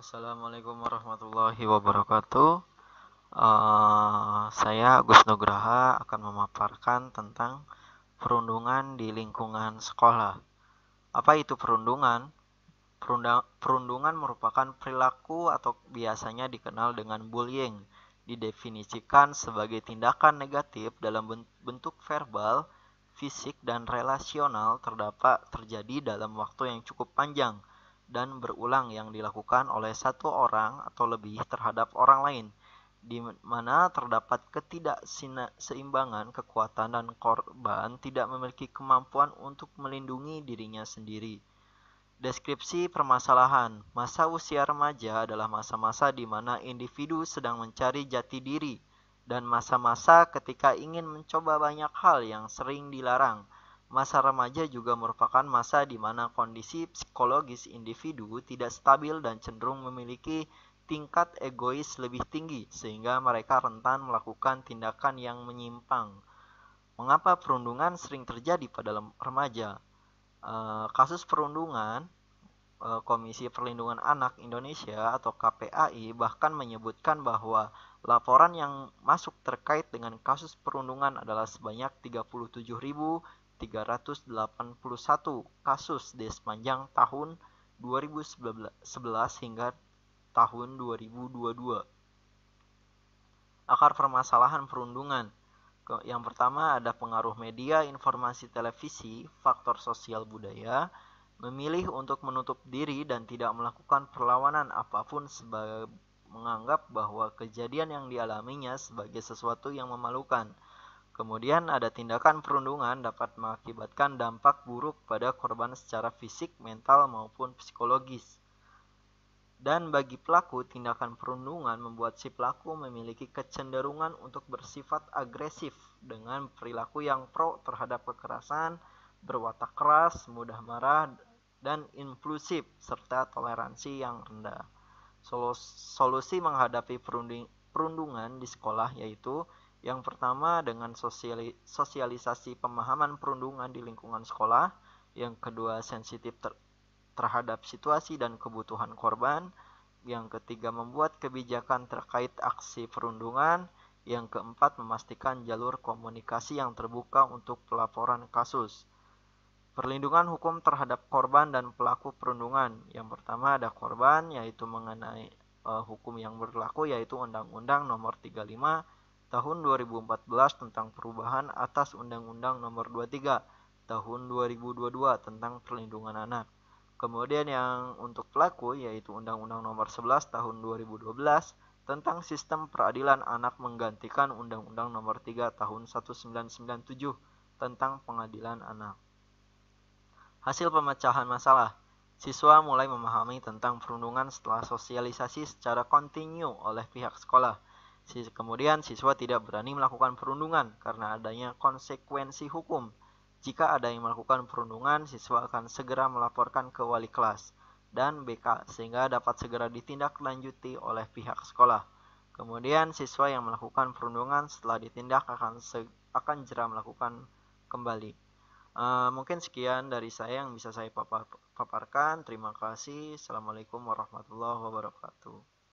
Assalamualaikum warahmatullahi wabarakatuh. Saya Agus Nugraha akan memaparkan tentang perundungan di lingkungan sekolah. Apa itu perundungan? Perundungan merupakan perilaku atau biasanya dikenal dengan bullying. Didefinisikan sebagai tindakan negatif dalam bentuk verbal, fisik, dan relasional terjadi dalam waktu yang cukup panjang dan berulang yang dilakukan oleh satu orang atau lebih terhadap orang lain, di mana terdapat ketidakseimbangan kekuatan dan korban tidak memiliki kemampuan untuk melindungi dirinya sendiri. Deskripsi permasalahan. Masa usia remaja adalah masa-masa di mana individu sedang mencari jati diri dan masa-masa ketika ingin mencoba banyak hal yang sering dilarang. Masa remaja juga merupakan masa di mana kondisi psikologis individu tidak stabil dan cenderung memiliki tingkat egois lebih tinggi sehingga mereka rentan melakukan tindakan yang menyimpang. Mengapa perundungan sering terjadi pada remaja? Kasus perundungan, Komisi Perlindungan Anak Indonesia atau KPAI bahkan menyebutkan bahwa laporan yang masuk terkait dengan kasus perundungan adalah sebanyak 37.381 kasus di sepanjang tahun 2011 hingga tahun 2022. Akar permasalahan perundungan. Yang pertama ada pengaruh media, informasi, televisi, faktor sosial budaya, memilih untuk menutup diri dan tidak melakukan perlawanan apapun sebagai menganggap bahwa kejadian yang dialaminya sebagai sesuatu yang memalukan. Kemudian ada tindakan perundungan dapat mengakibatkan dampak buruk pada korban secara fisik, mental maupun psikologis. Dan bagi pelaku, tindakan perundungan membuat si pelaku memiliki kecenderungan untuk bersifat agresif dengan perilaku yang pro terhadap kekerasan, berwatak keras, mudah marah, dan impulsif, serta toleransi yang rendah. Solusi menghadapi perundungan di sekolah yaitu yang pertama dengan sosialisasi pemahaman perundungan di lingkungan sekolah, yang kedua sensitif terhadap situasi dan kebutuhan korban, yang ketiga membuat kebijakan terkait aksi perundungan, yang keempat memastikan jalur komunikasi yang terbuka untuk pelaporan kasus. Perlindungan hukum terhadap korban dan pelaku perundungan. Yang pertama ada korban, yaitu mengenai hukum yang berlaku yaitu Undang-Undang Nomor 35 Tahun 2014 tentang perubahan atas Undang-Undang Nomor 23 Tahun 2022 tentang perlindungan anak. Kemudian yang untuk pelaku yaitu Undang-Undang Nomor 11 Tahun 2012 tentang sistem peradilan anak menggantikan Undang-Undang Nomor 3 Tahun 1997 tentang pengadilan anak. Hasil pemecahan masalah. Siswa mulai memahami tentang perundungan setelah sosialisasi secara kontinu oleh pihak sekolah. Kemudian siswa tidak berani melakukan perundungan karena adanya konsekuensi hukum. Jika ada yang melakukan perundungan, siswa akan segera melaporkan ke wali kelas dan BK sehingga dapat segera ditindaklanjuti oleh pihak sekolah. Kemudian siswa yang melakukan perundungan setelah ditindak akan jera melakukan kembali. Mungkin sekian dari saya yang bisa saya paparkan. Terima kasih. Assalamualaikum warahmatullahi wabarakatuh.